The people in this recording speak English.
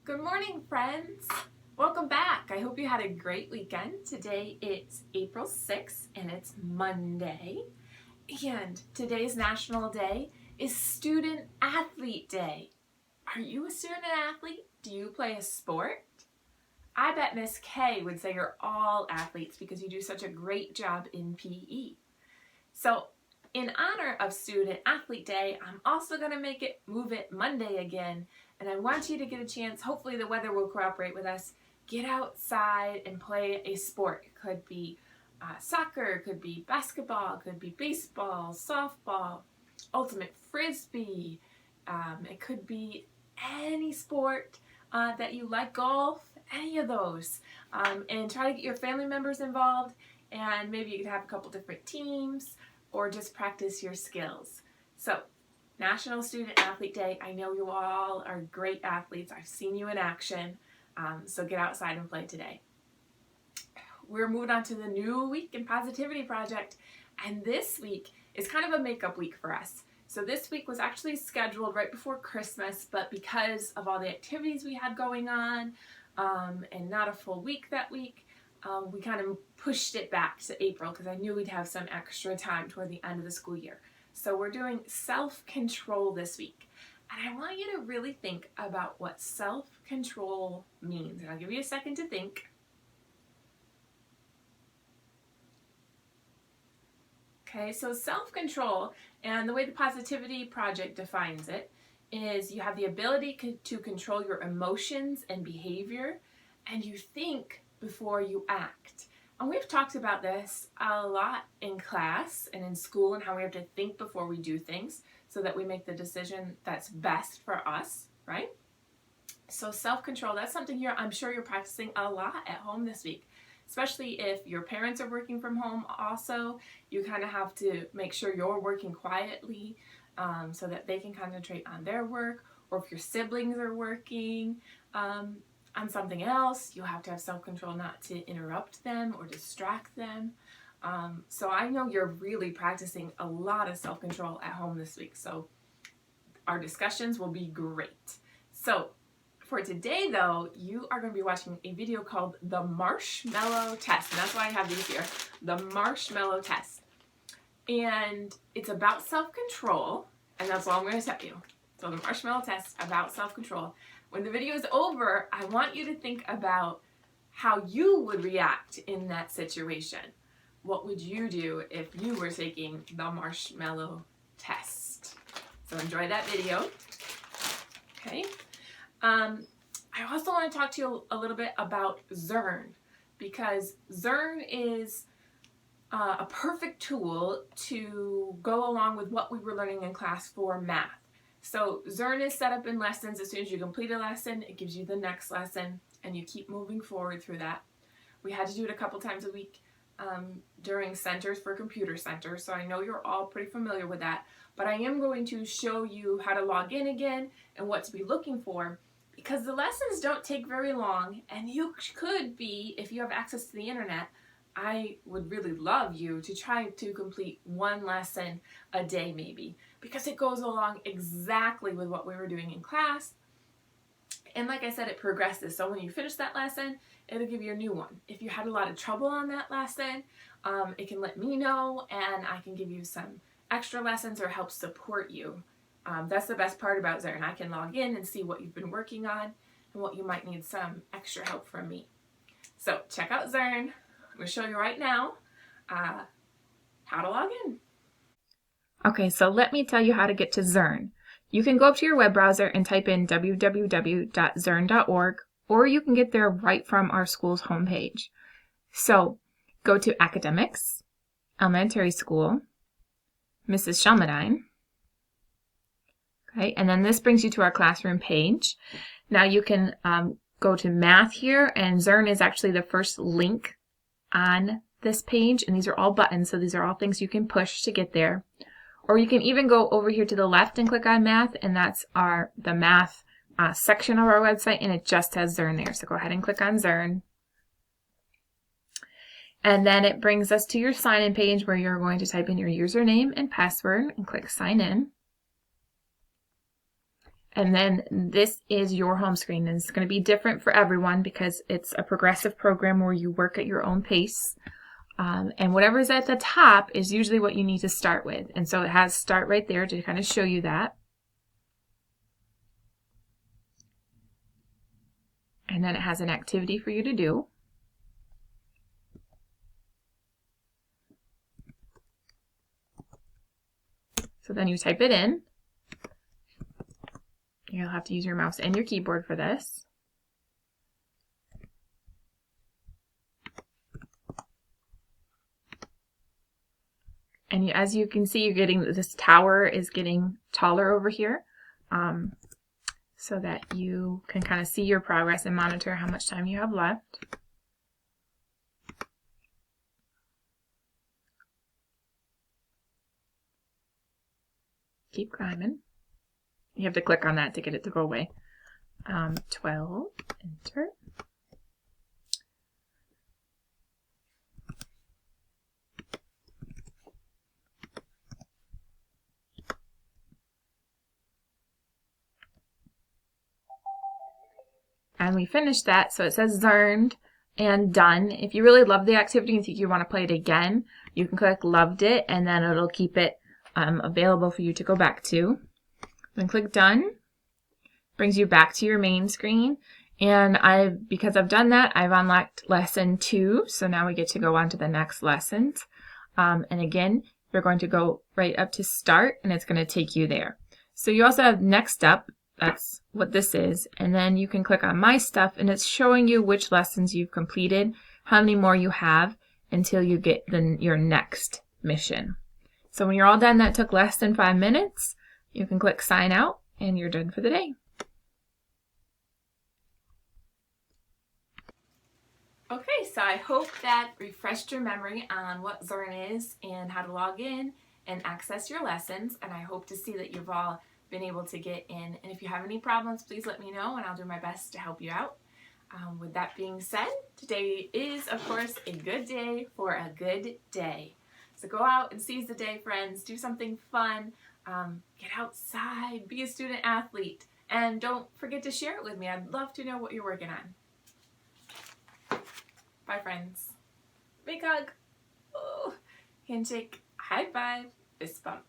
Good morning, friends. Welcome back. I hope you had a great weekend. Today it's April 6th and it's Monday. And today's national day is Student Athlete Day. Are you a student athlete? Do you play a sport? I bet Miss K would say you're all athletes because you do such a great job in PE. So in honor of Student Athlete Day, I'm also going to Move It Monday again. And I want you to get a chance, hopefully the weather will cooperate with us, get outside and play a sport. It could be soccer, it could be basketball, it could be baseball, softball, ultimate frisbee. It could be any sport that you like, golf, any of those. And try to get your family members involved, and maybe you could have a couple different teams or just practice your skills. So, National Student Athlete Day. I know you all are great athletes. I've seen you in action. So get outside and play today. We're moving on to the new week in Positivity Project. And this week is kind of a makeup week for us. So this week was actually scheduled right before Christmas, but because of all the activities we had going on and not a full week that week, we kind of pushed it back to April because I knew we'd have some extra time toward the end of the school year. So we're doing self-control this week. And I want you to really think about what self-control means. And I'll give you a second to think. Okay, so self-control, and the way the Positivity Project defines it, is you have the ability to control your emotions and behavior, and you think before you act. And we've talked about this a lot in class and in school, and how we have to think before we do things so that we make the decision that's best for us, right? So self-control, that's something I'm sure you're practicing a lot at home this week, especially if your parents are working from home also. You kind of have to make sure you're working quietly so that they can concentrate on their work, or if your siblings are working on something else, you have to have self-control not to interrupt them or distract them. So I know you're really practicing a lot of self-control at home this week, so our discussions will be great. So for today though, you are going to be watching a video called The Marshmallow Test, and that's why I have these here, The Marshmallow Test. And it's about self-control, and that's all I'm going to tell you. So the Marshmallow Test about self-control. When the video is over, I want you to think about how you would react in that situation. What would you do if you were taking the marshmallow test? So enjoy that video. Okay. I also want to talk to you a little bit about Zearn, because Zearn is a perfect tool to go along with what we were learning in class for math. So Zearn is set up in lessons. As soon as you complete a lesson, it gives you the next lesson, and you keep moving forward through that. We had to do it a couple times a week during Centers for Computer Center, so I know you're all pretty familiar with that. But I am going to show you how to log in again and what to be looking for, because the lessons don't take very long, and you could be, if you have access to the internet, I would really love you to try to complete one lesson a day maybe, because it goes along exactly with what we were doing in class. And like I said, it progresses. So when you finish that lesson, it'll give you a new one. If you had a lot of trouble on that lesson, it can let me know, and I can give you some extra lessons or help support you. That's the best part about Zearn. I can log in and see what you've been working on and what you might need some extra help from me. So check out Zearn. I'm going to show you right now how to log in. Okay, so let me tell you how to get to Zearn. You can go up to your web browser and type in www.zearn.org, or you can get there right from our school's homepage. So go to Academics, Elementary School, Mrs. Shelmadine. Okay, and then this brings you to our classroom page. Now you can go to Math here, and Zearn is actually the first link on this page, and these are all buttons, so these are all things you can push to get there. Or you can even go over here to the left and click on Math, and that's the Math section of our website, and it just has Zearn there. So go ahead and click on Zearn. And then it brings us to your sign-in page, where you're going to type in your username and password and click Sign In. And then this is your home screen, and it's going to be different for everyone because it's a progressive program where you work at your own pace. And whatever is at the top is usually what you need to start with. And so it has start right there to kind of show you that. And then it has an activity for you to do. So then you type it in. You'll have to use your mouse and your keyboard for this. And as you can see, you're getting, this tower is getting taller over here, so that you can kind of see your progress and monitor how much time you have left. Keep climbing. You have to click on that to get it to go away. 12, enter. And we finished that, so it says learned and done. If you really love the activity and think you want to play it again, you can click loved it, and then it'll keep it available for you to go back to. Then click done. Brings you back to your main screen. And because I've done that, I've unlocked lesson 2. So now we get to go on to the next lessons. And again, you're going to go right up to start, and it's going to take you there. So you also have next up. That's what this is. And then you can click on my stuff, and it's showing you which lessons you've completed, how many more you have until you get your next mission. So when you're all done, that took less than 5 minutes. You can click sign out, and you're done for the day. Okay, so I hope that refreshed your memory on what Zearn is and how to log in and access your lessons. And I hope to see that you've all been able to get in. And if you have any problems, please let me know, and I'll do my best to help you out. With that being said, today is, of course, a good day for a good day. So go out and seize the day, friends. Do something fun. Get outside. Be a student athlete. And don't forget to share it with me. I'd love to know what you're working on. Bye, friends. Big hug. Oh, handshake. High five. Fist bump.